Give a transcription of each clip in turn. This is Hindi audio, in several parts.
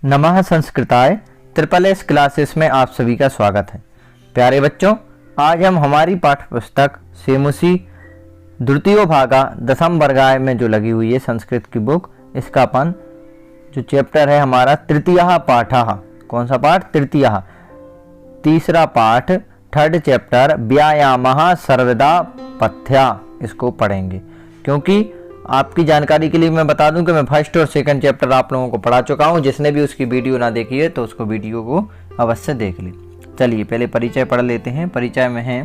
नमः संस्कृताय ट्रिपल एस क्लासेस में आप सभी का स्वागत है। प्यारे बच्चों, आज हम हमारी पाठ्य पुस्तक सेमुसी द्वितीय भागा दशम वर्गाय में जो लगी हुई है संस्कृत की बुक, इसका अपन जो चैप्टर है हमारा तृतीयः पाठः। कौन सा पाठ? तृतीयः, तीसरा पाठ, थर्ड चैप्टर व्यायामः सर्वदा पथ्या, इसको पढ़ेंगे। क्योंकि आपकी जानकारी के लिए मैं बता दूं कि मैं फर्स्ट और सेकंड चैप्टर आप लोगों को पढ़ा चुका हूं। जिसने भी उसकी वीडियो ना देखी है तो उसको वीडियो को अवश्य देख ले। चलिए पहले परिचय पढ़ लेते हैं। परिचय में है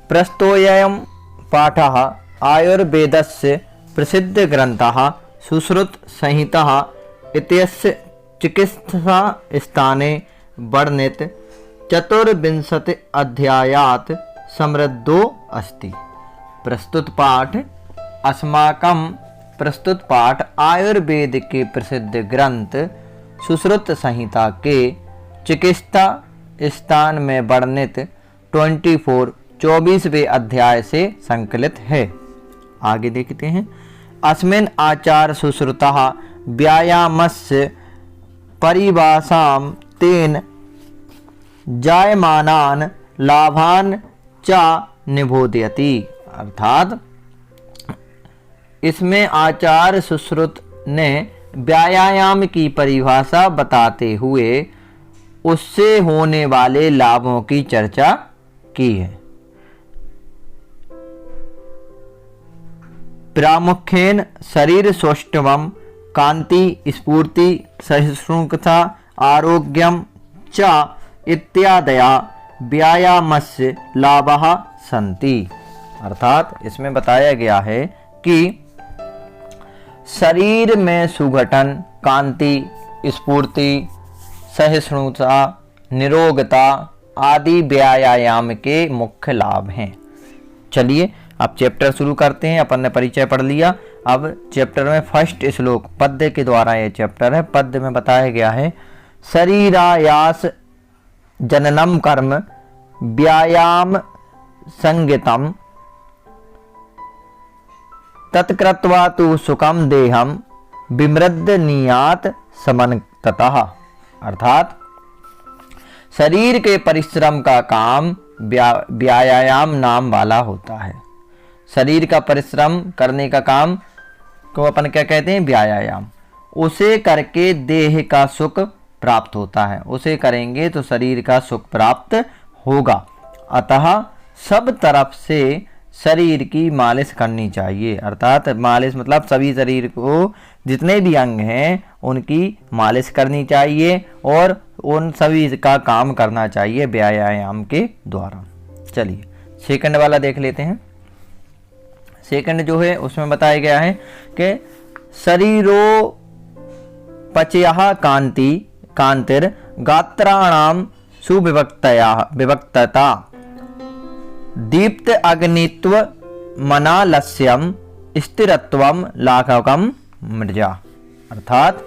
प्रस्तोयम पाठः आयुर्वेदस्य प्रसिद्ध ग्रंथः सुश्रुत संहिता इत्यस्य चिकित्सा स्थाने वर्णित चतुर्विंशति अध्यायात् समृद्धो अस्ति। प्रस्तुत पाठ अस्माकं प्रस्तुत पाठ आयुर्वेद के प्रसिद्ध ग्रंथ सुश्रुत संहिता के चिकित्सा स्थान में वर्णित 24वें अध्याय से संकलित है। आगे देखते हैं। अस्मिन् आचार सुश्रुतः व्यायामस्य परिभाषां तेन जायमानान् लाभान् च निबोधयति। अर्थात इसमें आचार्य सुश्रुत ने व्यायाम की परिभाषा बताते हुए उससे होने वाले लाभों की चर्चा की है। प्रामुख्येन शरीर सौष्ठवम कांति स्फूर्ति सहिष्णुता आरोग्यम च इत्यादया व्यायामस्य लाभः सन्ति। अर्थात इसमें बताया गया है कि शरीर में सुगठन, कांति, स्फूर्ति, सहिष्णुता, निरोगता आदि व्यायाम के मुख्य लाभ हैं। चलिए अब चैप्टर शुरू करते हैं। अपन ने परिचय पढ़ लिया। अब चैप्टर में फर्स्ट श्लोक पद्य के द्वारा यह चैप्टर है। पद्य में बताया गया है शरीरायास जननम कर्म व्यायाम संगीतम तत्कृत्वा तु सुखम देहम विमृद्धनीयात समन्ततः। अर्थात शरीर के परिश्रम का काम व्यायाम नाम वाला होता है। शरीर का परिश्रम करने का काम को अपन क्या कहते हैं? व्यायाम। उसे करके देह का सुख प्राप्त होता है। उसे करेंगे तो शरीर का सुख प्राप्त होगा। अतः सब तरफ से शरीर की मालिश करनी चाहिए। अर्थात मालिश मतलब सभी शरीर को जितने भी अंग हैं उनकी मालिश करनी चाहिए और उन सभी का काम करना चाहिए व्यायाम के द्वारा। चलिए सेकंड वाला देख लेते हैं। सेकंड जो है उसमें बताया गया है कि शरीरो पचयः कांति कांतिर गात्राणाम सुविभक्तता दीप्त अग्नित्व मनालस्यम स्थिरत्वम लाघवम मृजा। अर्थात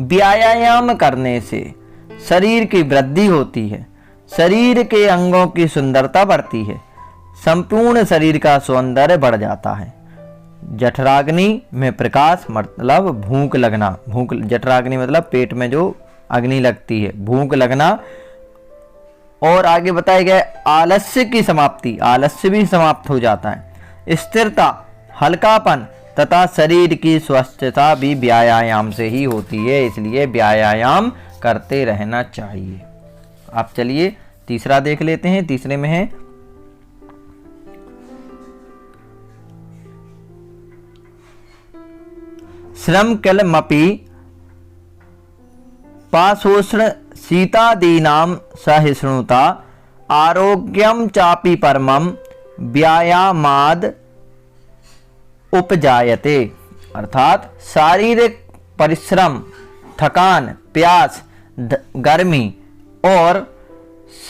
व्यायाम करने से शरीर की वृद्धि होती है, शरीर के अंगों की सुंदरता बढ़ती है, संपूर्ण शरीर का सौंदर्य बढ़ जाता है। जठराग्नि में प्रकाश मतलब भूख लगना, जठराग्नि मतलब पेट में जो अग्नि लगती है, भूख लगना। और आगे बताया गया आलस्य की समाप्ति, आलस्य भी समाप्त हो जाता है। स्थिरता, हल्कापन तथा शरीर की स्वस्थता भी व्यायाम से ही होती है, इसलिए व्यायाम करते रहना चाहिए। अब चलिए तीसरा देख लेते हैं। तीसरे में है श्रम कलमपि पाशोष्ण शीतादीनां सहिष्णुता आरोग्यम चापि परमं व्यायामाद उपजायते। अर्थात शारीरिक परिश्रम, थकान, प्यास, गर्मी और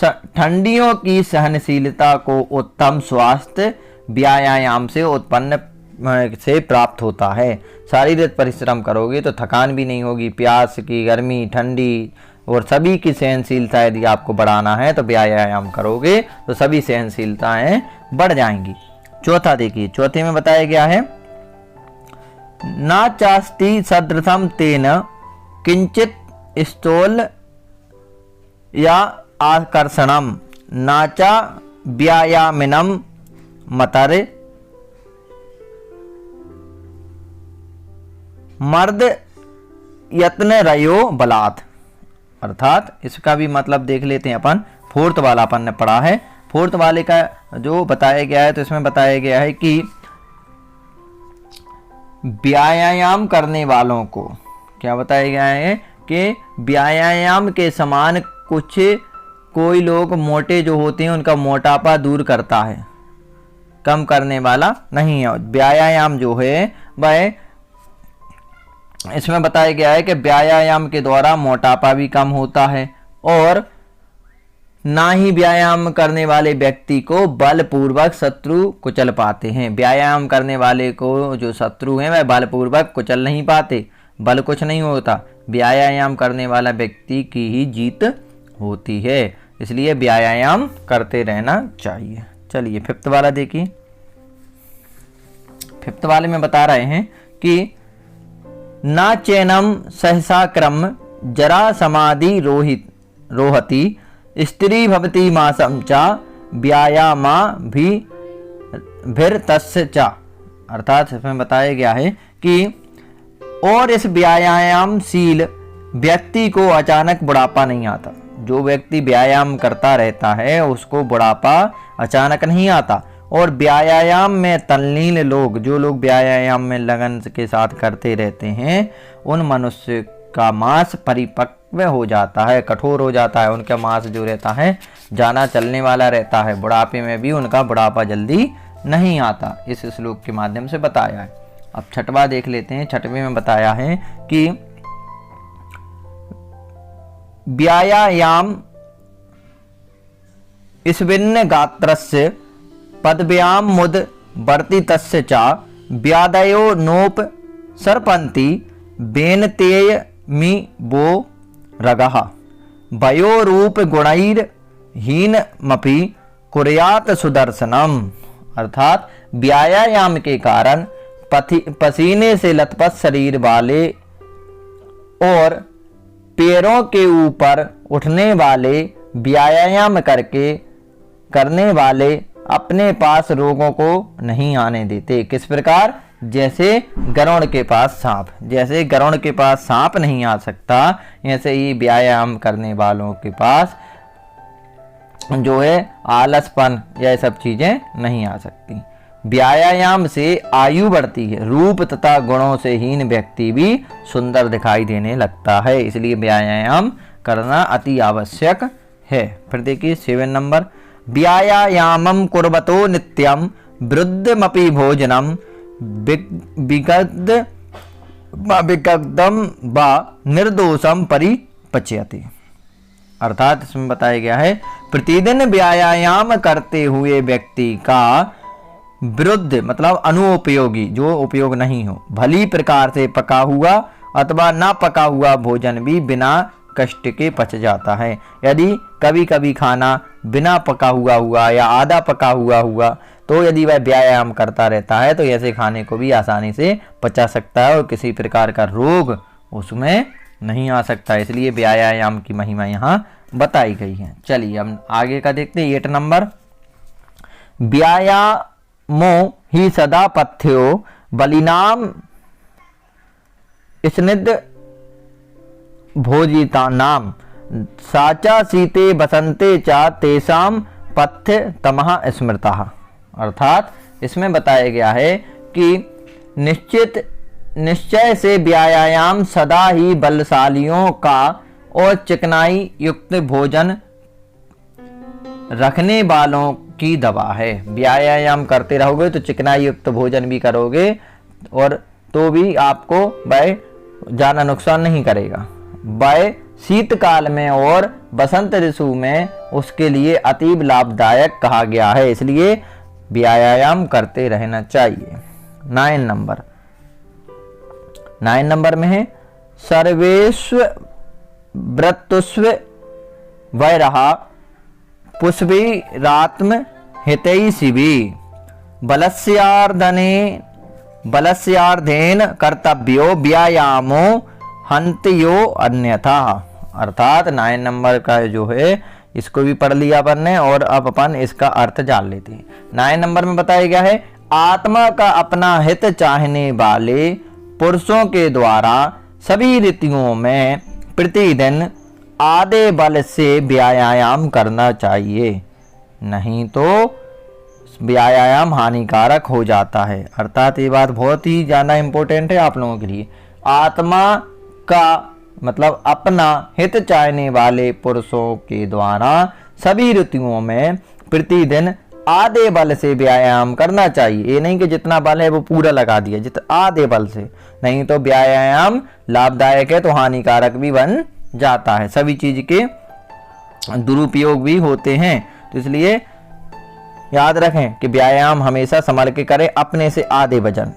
ठंडियों की सहनशीलता को उत्तम स्वास्थ्य व्यायाम से उत्पन्न से प्राप्त होता है। शारीरिक परिश्रम करोगे तो थकान भी नहीं होगी, प्यास की, गर्मी, ठंडी और सभी की सहनशीलता यदि आपको बढ़ाना है तो व्यायाम करोगे तो सभी सहनशीलताएं बढ़ जाएंगी। चौथा देखिए, चौथे में बताया गया है न चास्ति सदृशम तेन किंचित स्थूल या आकर्षणम न च व्यायामिनम मतरे मर्द यत्न रयो बलात्। अर्थात इसका भी मतलब देख लेते हैं अपन। फोर्थ वाला अपन ने पढ़ा है, फोर्थ वाले का जो बताया गया है तो इसमें बताया गया है कि व्यायाम करने वालों को क्या बताया गया है कि व्यायाम के समान कुछ कोई लोग मोटे जो होते हैं उनका मोटापा दूर करता है, कम करने वाला नहीं है। व्यायाम जो है वह इसमें बताया गया है कि व्यायाम के द्वारा मोटापा भी कम होता है और ना ही व्यायाम करने वाले व्यक्ति को बलपूर्वक शत्रु कुचल पाते हैं। व्यायाम करने वाले को जो शत्रु हैं वह बलपूर्वक कुचल नहीं पाते, बल कुछ नहीं होता, व्यायाम करने वाला व्यक्ति की ही जीत होती है। इसलिए व्यायाम करते रहना चाहिए। चलिए फिफ्थ वाला देखिए। फिफ्थ वाले में बता रहे हैं कि न चैनम सहसा क्रम जरा समाधि रोहति स्त्री भवती मासम चा व्यायामा भी भिर तस्य चा। अर्थात इसमें बताया गया है कि और इस व्यायामशील व्यक्ति को अचानक बुढ़ापा नहीं आता। जो व्यक्ति व्यायाम करता रहता है उसको बुढ़ापा अचानक नहीं आता। और व्यायाम में तल्लीन लोग, जो लोग व्यायाम में लगन के साथ करते रहते हैं, उन मनुष्य का मांस परिपक्व हो जाता है, कठोर हो जाता है। उनका मांस जो रहता है जाना चलने वाला रहता है, बुढ़ापे में भी उनका बुढ़ापा जल्दी नहीं आता। इस श्लोक के माध्यम से बताया है। अब छठवां देख लेते हैं। छठवें में बताया है कि व्यायाम स्विन्न गात्रस्य पदव्याम मुद वर्तितस्य चा व्यादयो नोप सरपंती बेनतेय मी वो रगः वयोरूप गुणैर हीनमपि कुर्यात सुदर्शनम। अर्थात व्यायाम के कारण पसीने से लथपथ शरीर वाले और पैरों के ऊपर उठने वाले व्यायाम करने वाले अपने पास रोगों को नहीं आने देते। किस प्रकार? जैसे गरुड़ के पास सांप, जैसे गरुड़ के पास सांप नहीं आ सकता, ऐसे ही व्यायाम करने वालों के पास जो है आलसपन या सब चीजें नहीं आ सकती। व्यायाम से आयु बढ़ती है, रूप तथा गुणों से हीन व्यक्ति भी सुंदर दिखाई देने लगता है। इसलिए व्यायाम करना अति आवश्यक है। फिर देखिए 7 नंबर, व्यायामं कुर्वतो नित्यं वृद्धमपि भोजनं विगद्दं वा निर्दोषं परिपच्यते। अर्थात इसमें बताया गया है प्रतिदिन व्यायाम करते हुए व्यक्ति का विरुद्ध मतलब अनुपयोगी, जो उपयोग नहीं हो, भली प्रकार से पका हुआ अथवा ना पका हुआ भोजन भी बिना कष्ट के पच जाता है। यदि कभी कभी खाना बिना पका हुआ या आधा पका हुआ तो यदि वह व्यायाम करता रहता है तो ऐसे खाने को भी आसानी से पचा सकता है और किसी प्रकार का रोग उसमें नहीं आ सकता। इसलिए व्यायाम की महिमा यहाँ बताई गई है। चलिए हम आगे का देखते हैं 8 नंबर, व्यायामो ही सदा पथ्यो बलिनाम स्निग्ध भोजिता नाम साचा सीते बसंते चा तेसाम पथ्य तमह स्मृता। अर्थात इसमें बताया गया है कि निश्चय से व्यायाम सदा ही बलशालियों का और चिकनाई युक्त भोजन रखने वालों की दवा है। व्यायाम करते रहोगे तो चिकनाई युक्त भोजन भी करोगे और तो भी आपको वह ज्यादा नुकसान नहीं करेगा। वह शीतकाल में और बसंत ऋतु में उसके लिए अतीब लाभदायक कहा गया है। इसलिए व्यायाम करते रहना चाहिए। 9 नंबर में है सर्वेश्व व्रतुस्व वैरहा पुष्पिरात्म हितैषिभि बलस्यार्धने बलस्यार्धेन कर्तव्यो व्यायामो हंतयो अन्यथा। अर्थात 9 नंबर का जो है इसको भी पढ़ लिया अपन ने और अब अपन इसका अर्थ जान लेते हैं। 9 नंबर में बताया गया है आत्मा का अपना हित चाहने वाले पुरुषों के द्वारा सभी रीतियों में प्रतिदिन आधे बल से व्यायाम करना चाहिए, नहीं तो व्यायाम हानिकारक हो जाता है। अर्थात ये बात बहुत ही ज़्यादा इम्पोर्टेंट है आप लोगों के लिए। आत्मा का मतलब अपना हित चाहने वाले पुरुषों के द्वारा सभी ऋतुओं में प्रतिदिन आधे बल से व्यायाम करना चाहिए। ये नहीं कि जितना बल है वो पूरा लगा दिया, जितना आधे बल से, नहीं तो व्यायाम लाभदायक है तो हानिकारक भी बन जाता है। सभी चीज के दुरुपयोग भी होते हैं, तो इसलिए याद रखें कि व्यायाम हमेशा संभल के करें, अपने से आधे वजन,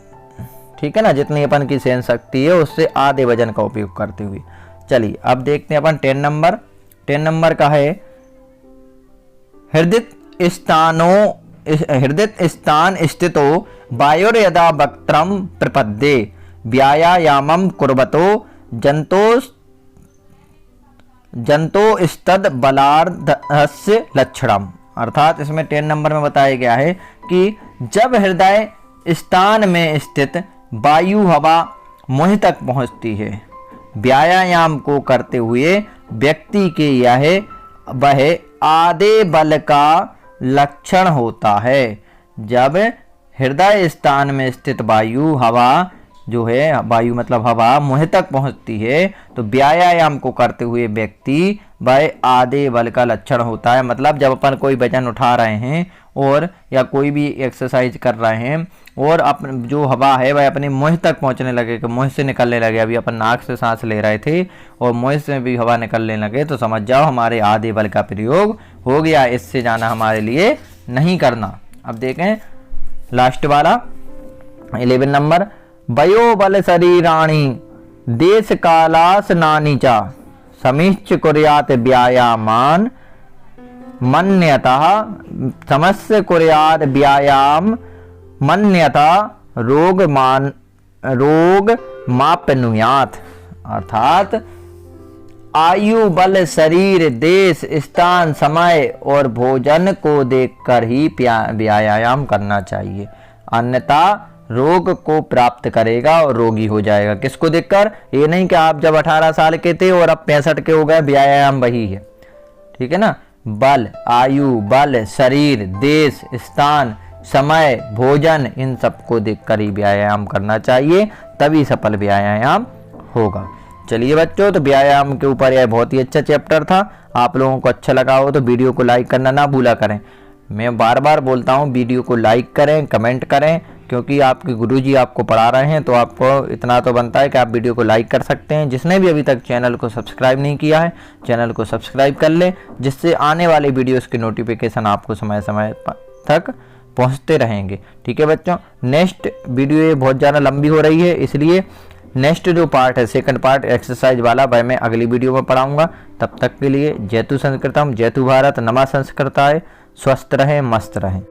ठीक है ना, जितनी अपन की सहन शक्ति है उससे आधे वजन का उपयोग करते हुए। चलिए अब देखते हैं अपन 10 नंबर। 10 नंबर का है हृदय स्थान स्थितो वायुर्यदा वक्त्रम प्रपद्ये व्यायामं कुर्वतो जंतो बलार्धस्य लक्षणम। अर्थात इसमें 10 नंबर में बताया गया है कि जब हृदय स्थान में स्थित वायु हवा मुंह तक पहुंचती है, व्यायाम को करते हुए व्यक्ति के वह आधे बल का लक्षण होता है। जब हृदय स्थान में स्थित वायु हवा जो है, वायु मतलब हवा मुंह तक पहुंचती है, तो व्यायाम को करते हुए व्यक्ति वह आधे बल का लक्षण होता है। मतलब जब अपन कोई वजन उठा रहे हैं और या कोई भी एक्सरसाइज कर रहे हैं और अपन जो हवा है वह अपने मुंह तक पहुंचने लगे, कि मुंह से निकलने लगे, अभी अपन नाक से सांस ले रहे थे और मुंह से भी हवा निकलने लगे, तो समझ जाओ हमारे आधे बल का प्रयोग हो गया। इससे जाना हमारे लिए नहीं करना। अब देखें लास्ट वाला 11 नंबर, वयो बल शरीराणि देश कालासनानि च समीच कुर्यात् व्यायामान मन्यतः समस्य कुर्यात् व्यायाम मन्यता रोग मापनुयात। अर्थात आयु बल शरीर देश स्थान समय और भोजन को देखकर ही व्यायाम करना चाहिए, अन्यथा रोग को प्राप्त करेगा और रोगी हो जाएगा। किसको देखकर? ये नहीं कि आप जब 18 साल के थे और अब 65 के हो गए, व्यायाम वही है, ठीक है ना। बल, आयु, बल, शरीर, देश, स्थान, समय, भोजन, इन सबको देखकर ही व्यायाम करना चाहिए, तभी सफल व्यायाम होगा। चलिए बच्चों, तो व्यायाम के ऊपर यह बहुत ही अच्छा चैप्टर था। आप लोगों को अच्छा लगा हो तो वीडियो को लाइक करना ना भूला करें। मैं बार बार बोलता हूँ वीडियो को लाइक करें, कमेंट करें, क्योंकि आपके गुरुजी आपको पढ़ा रहे हैं, तो आपको इतना तो बनता है कि आप वीडियो को लाइक कर सकते हैं। जिसने भी अभी तक चैनल को सब्सक्राइब नहीं किया है, चैनल को सब्सक्राइब कर ले, जिससे आने वाले वीडियोस की नोटिफिकेशन आपको समय समय तक पहुंचते रहेंगे। ठीक है बच्चों, नेक्स्ट वीडियो ये बहुत ज़्यादा लंबी हो रही है, इसलिए नेक्स्ट जो पार्ट है, सेकंड पार्ट एक्सरसाइज वाला, वह मैं अगली वीडियो में पढ़ाऊंगा। तब तक के लिए जयतु संस्कृतम, जयतु भारत, नमा संस्कृताय। स्वस्थ रहें, मस्त रहें।